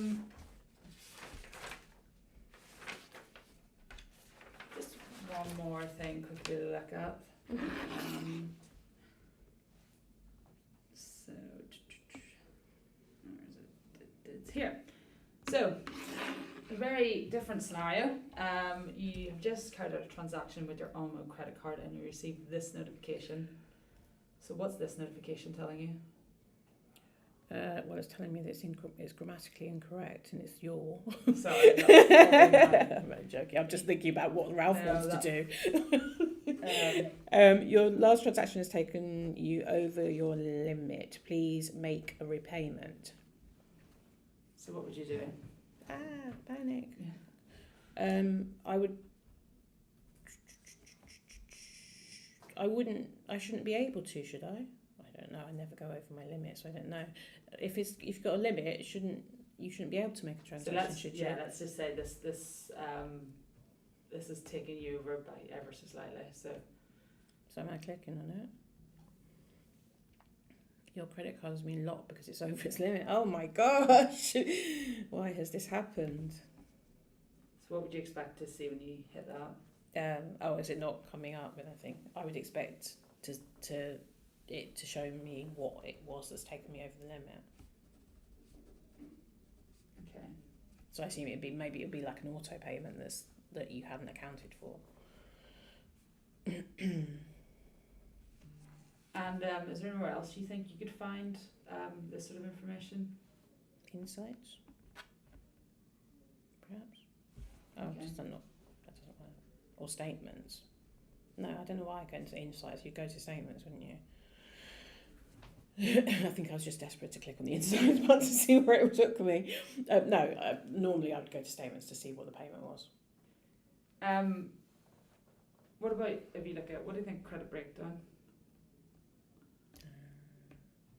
Just one more thing quickly to look at. So it's here. So, a very different scenario. You have just carried out a transaction with your Almo credit card and you received this notification. So what's this notification telling you? Well, it's telling me that it's grammatically incorrect and it's your. Sorry, no, I'm only joking. I'm just thinking about what Ralph No, wants to do. um, Your last transaction has taken you over your limit. Please make a repayment. so what would you do? Panic. Yeah. I shouldn't be able to, should I? I don't know. I never go over my limit, so I don't know. If you've got a limit, you shouldn't be able to make a transaction, should you? Let's just say this is taking you over by ever so slightly. So am I clicking on it? Your credit card has been locked because it's over its limit. Oh my gosh! Why has this happened? So what would you expect to see when you hit that? Is it not coming up with anything? I would expect it to show me what it was that's taken me over the limit. Okay. So I assume it'd be like an auto payment that you hadn't accounted for. And is there anywhere else you think you could find this sort of information? Insights, perhaps. Oh, Okay. just not. That doesn't work. Or statements. No, I don't know why I go into insights. You'd go to statements, wouldn't you? I think I was just desperate to click on the insights button to see where it took me. Normally I would go to statements to see what the payment was. What about if you look at, what do you think credit breakdown?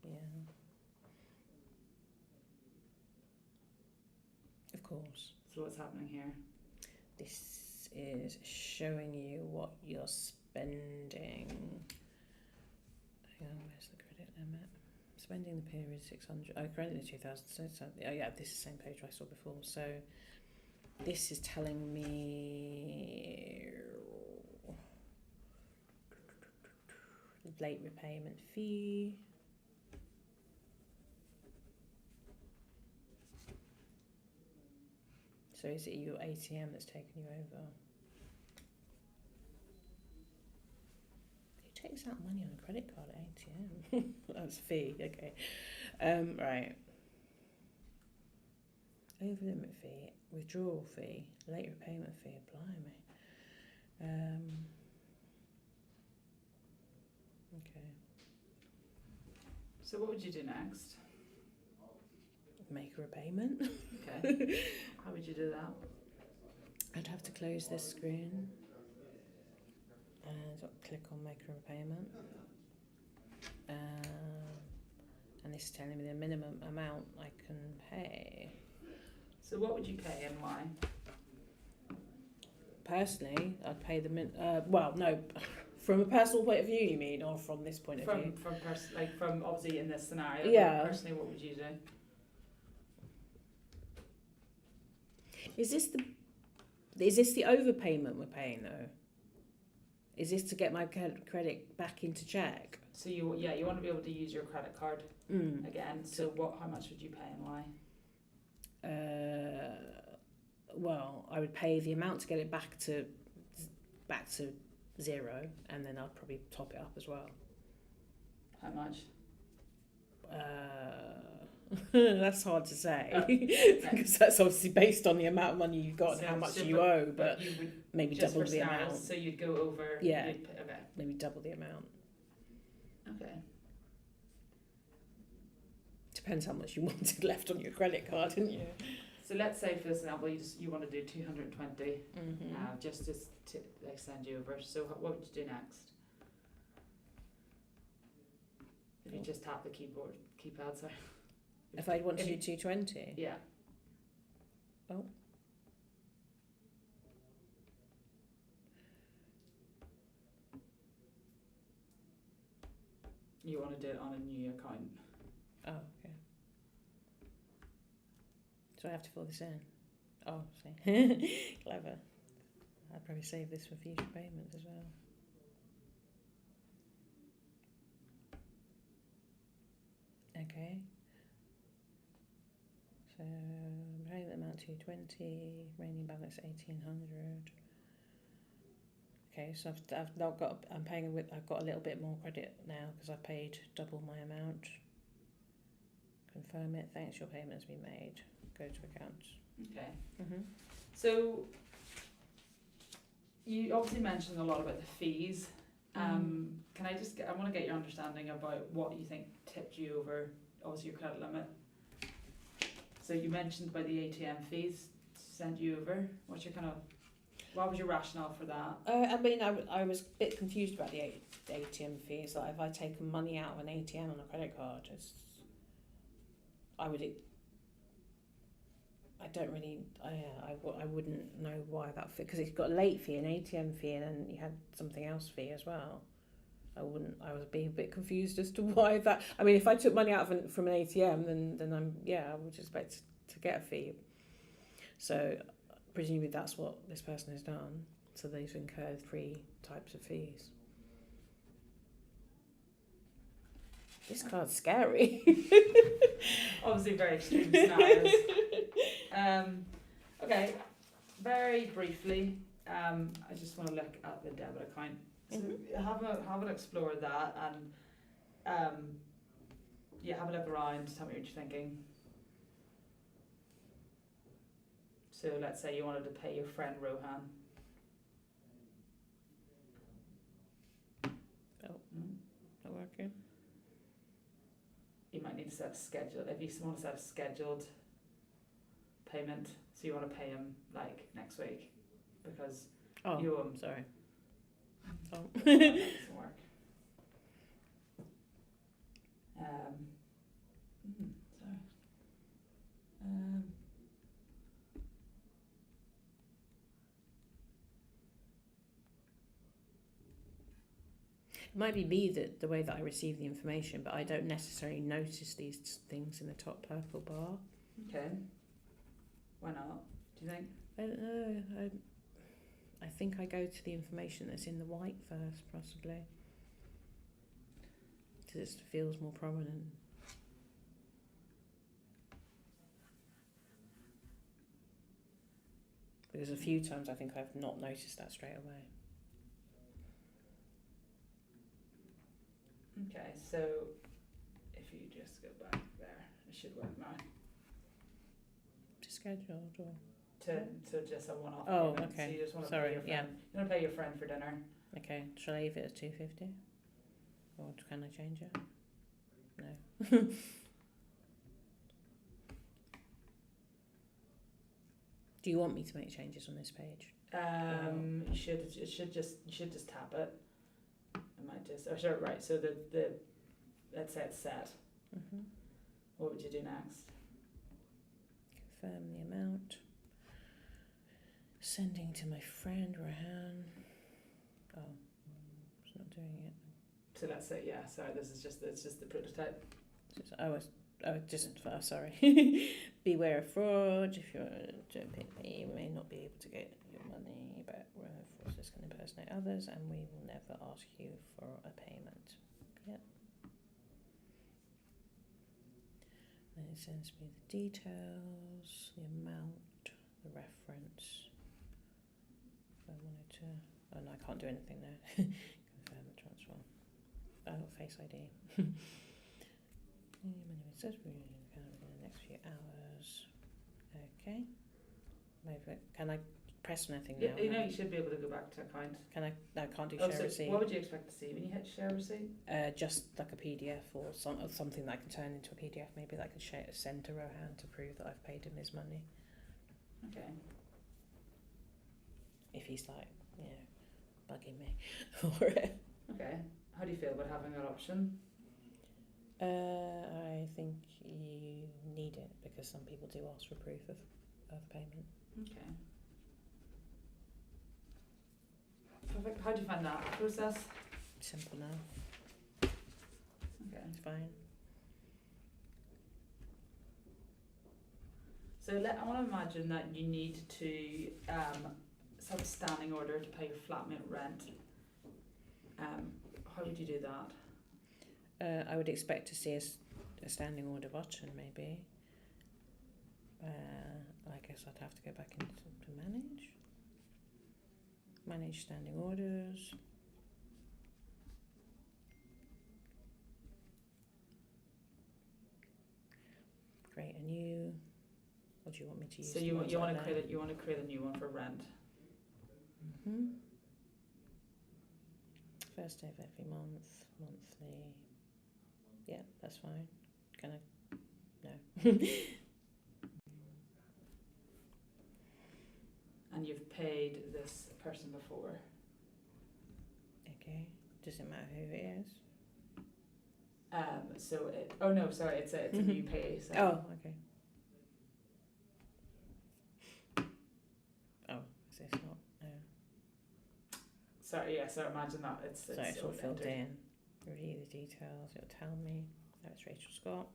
Yeah. Of course. So what's happening here? This is showing you what you're spending. Hang on, where's the credit limit? Spending the period 600. Oh, currently 2,000. Oh yeah, this is the same page I saw before. So this is telling me late repayment fee. So is it your ATM that's taken you over? Who takes out money on a credit card at ATM? That's a fee, okay. Right. Over limit fee, withdrawal fee, late repayment fee, blimey. Okay. So what would you do next? Make a repayment. Okay. How would you do that? I'd have to close this screen and click on make a repayment. And this is telling me the minimum amount I can pay. So what would you pay and why? Personally, I'd pay from a personal point of view, you mean, or from this point of view? From obviously in this scenario. Yeah. Personally, what would you do? Is this the overpayment we're paying though? Is this to get my credit back into check? So you want to be able to use your credit card again. So how much would you pay and why? Well, I would pay the amount to get it back to zero, and then I'd probably top it up as well. How much? That's hard to say because that's obviously based on the amount of money you've got and how much you owe, but you would maybe double the amount. So you'd go over. Yeah. Okay. Maybe double the amount. Okay. Depends how much you wanted left on your credit card, didn't you? So let's say, for example, you want to do 220, just to send you over. So what would you do next? If you just tap the keypad, sorry. If I want to do 220? Yeah. Oh. You want to do it on a new account. Oh, okay. So I have to fill this in? Oh, see. Clever. I'd probably save this for future payments as well. Okay. So So paying the amount 220, remaining balance 1800. Okay, so I've now got I've got a little bit more credit now because I've paid double my amount. Confirm it. Thanks, your payment has been made. Go to accounts. Okay. Mhm. So you obviously mentioned a lot about the fees. Can I just I want to get your understanding about what you think tipped you over, obviously your credit limit. So you mentioned about the ATM fees sent you over. What was your rationale for that? I mean, I was a bit confused about the ATM fees. Like, if I taken money out of an ATM on a credit card, I wouldn't know why that fee, because it's got a late fee, an ATM fee, and then you had something else fee as well. I was being a bit confused as to why that. I mean, if I took money out from an ATM, then I would expect to get a fee. So presumably that's what this person has done. So they've incurred 3 types of fees. This card's scary. Obviously very extreme scenarios. Okay, very briefly, I just want to look at the debit account. So have an explore that and have a look around, tell me what you're thinking. So let's say you wanted to pay your friend Rohan. Not working. You might need to set a schedule. If you want to set a scheduled payment, so you want to pay him like next week because you owe him. Sorry. Oh. That doesn't work. Sorry. It might be me that the way that I receive the information, but I don't necessarily notice these things in the top purple bar. Okay. Why not? Do you think? I don't know. I think I go to the information that's in the white first, possibly, because it feels more prominent. Because a few times I think I've not noticed that straight away. Okay, so if you just go back there, it should work now. To scheduled or? To just a one-off Oh, payment. okay. So you just want to Sorry, pay your friend. yeah. You want to pay your friend for dinner. Okay, shall I leave it at 250? Or can I change it? No. Do you want me to make changes on this page? You should just tap it. I might just. Oh, sure. Right. So the let's say it's set. Mhm. What would you do next? Confirm the amount. Sending to my friend Rahan. Oh, it's not doing it. So let's say Sorry, it's just the prototype. Sorry. Beware of fraud. If you don't pay me, you may not be able to get your money back. Fraudsters can impersonate others, and we will never ask you for a payment. Yep. Then it sends me the details, the amount, the reference. If I wanted to. Oh no, I can't do anything there. Confirm the transfer. Oh, Face ID. Money says we're in the next few hours. Okay. Maybe can I press anything now? You should be able to go back to account. Can I? No, I can't do share receipt. What would you expect to see when you hit share receipt? Just like a PDF or something that I can turn into a PDF. Maybe that I can send to Rohan to prove that I've paid him his money. Okay. If he's like, bugging me for it. Okay. How do you feel about having that option? I think you need it because some people do ask for proof of payment. Okay. Perfect. How do you find that process? Simple now. Okay. It's fine. So I want to imagine that you need to set a standing order to pay your flatmate rent. How would you do that? I would expect to see a standing order button, maybe. guess I'd have to go back into to manage. Manage standing orders. Create a new. Or do you want me to use? So you want to create a new one for rent. Mhm. First day of every month, monthly. Yeah, that's fine. Can I? No. And you've paid this person before. Okay. Does it matter who it is? So it. Oh no, sorry. It's a new pay. So. Oh, okay. Oh, is this not? No. Sorry. Yeah. So imagine that So it's all filled in. Review the details. It'll tell me. Oh, it's Rachel Scott.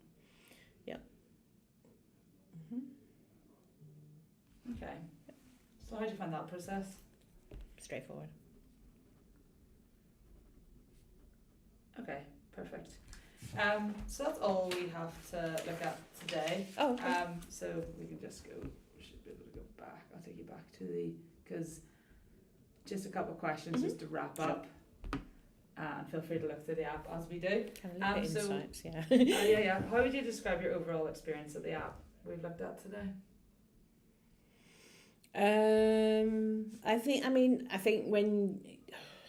Yep. Okay. So how do you find that process? Straightforward. Okay. Perfect. So that's all we have to look at today. Oh, okay. So we can just go. We should be able to go back. I'll take you back to because just a couple of questions just to wrap up. And feel free to look through the app as we do. Kind of look at insights, yeah. Yeah. How would you describe your overall experience of the app we've looked at today?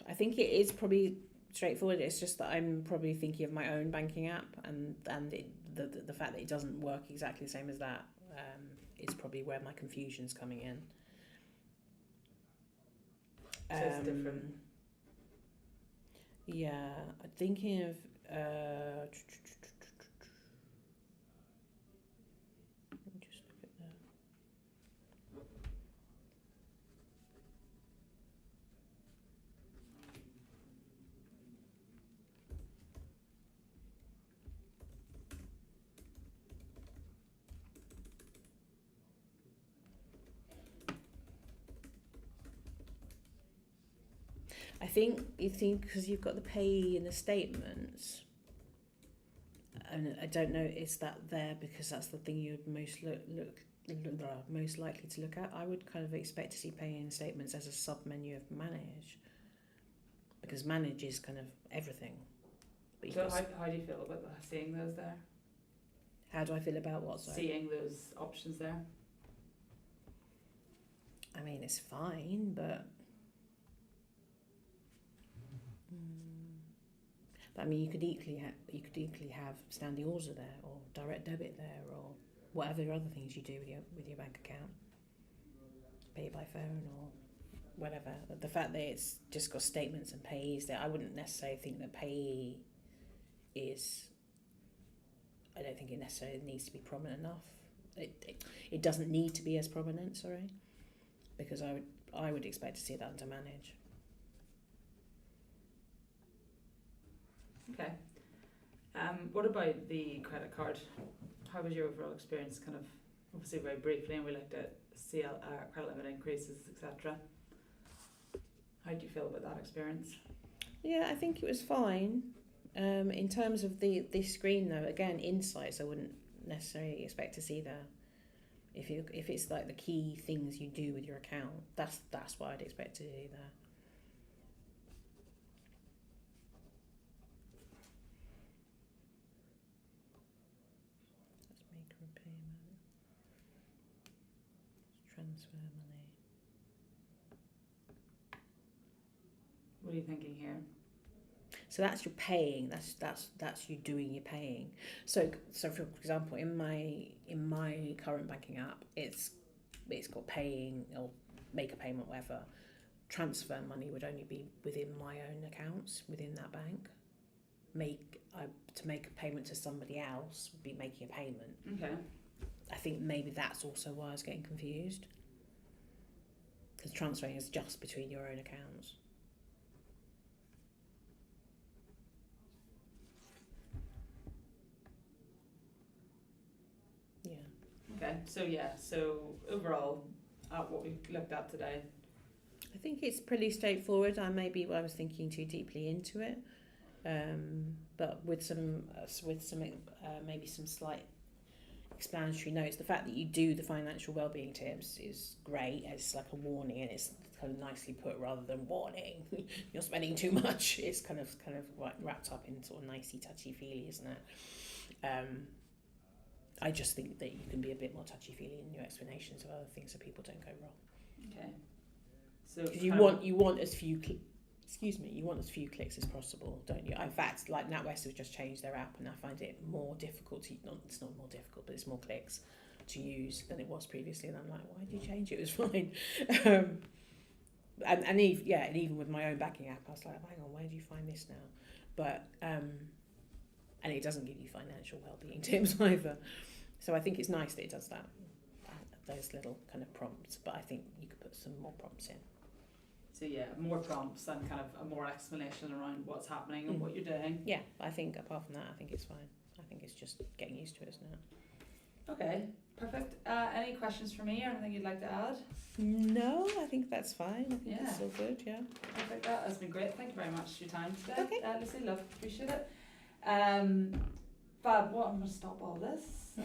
I think it is probably straightforward. It's just that I'm probably thinking of my own banking app, and the fact that it doesn't work exactly the same as that is probably where my confusion's coming in. So it's different. Yeah, I'm thinking of let me just look at the. I think because you've got the pay in the statements, and I don't know, is that there because that's the thing you'd most most likely to look at? I would kind of expect to see pay in statements as a sub menu of manage, because manage is kind of everything. But so how do you feel about seeing those there? How do I feel about what? Sorry? Seeing those options there. I mean, it's fine, but. But I mean, you could equally have standing order there, or direct debit there, or whatever other things you do with your bank account, pay by phone or whatever. The fact that it's just got statements and pays there, I wouldn't necessarily think that pay is. I don't think it necessarily needs to be prominent enough. It doesn't need to be as prominent. Sorry, because I would expect to see that under manage. Okay. What about the credit card? How was your overall experience? Kind of obviously very briefly, and we looked at credit limit increases, etc. How do you feel about that experience? Yeah, I think it was fine. In terms of this screen though, again, insights I wouldn't necessarily expect to see there. If it's like the key things you do with your account, that's what I'd expect to see there. Let's make a repayment. Let's transfer money. What are you thinking here? So that's your paying. That's you doing your paying. So for example, in my current banking app, it's got paying or make a payment, whatever. Transfer money would only be within my own accounts within that bank. To make a payment to somebody else would be making a payment. Okay. I think maybe that's also why I was getting confused, because transferring is just between your own accounts. Okay, so overall, what we looked at today. I think it's pretty straightforward. I was thinking too deeply into it, but with some maybe some slight explanatory notes. The fact that you do the financial wellbeing tips is great. It's like a warning, and it's kind of nicely put rather than warning. You're spending too much. It's kind of wrapped up in sort of nicey touchy feely, isn't it? I just think that you can be a bit more touchy feely in your explanations of other things so people don't go wrong. Okay. So because you want as few clicks as possible, don't you? In fact, like NatWest have just changed their app, and I find it more difficult it's not more difficult, but it's more clicks to use than it was previously. And I'm like, why did you change it? It was fine. And even with my own backing app, I was like, hang on, where do you find this now? But and it doesn't give you financial wellbeing tips either. So I think it's nice that it does that, those little kind of prompts. But I think you could put some more prompts in. So yeah, more prompts and kind of a more explanation around what's happening and what you're doing. Yeah, I think apart from that, I think it's fine. I think it's just getting used to it, isn't it? Okay, perfect. Any questions for me or anything you'd like to add? No, I think that's fine. I think it's all good, yeah. Perfect, that has been great. Thank you very much for your time today. Okay. Lucy, appreciate it. Fab, I'm going to stop all this.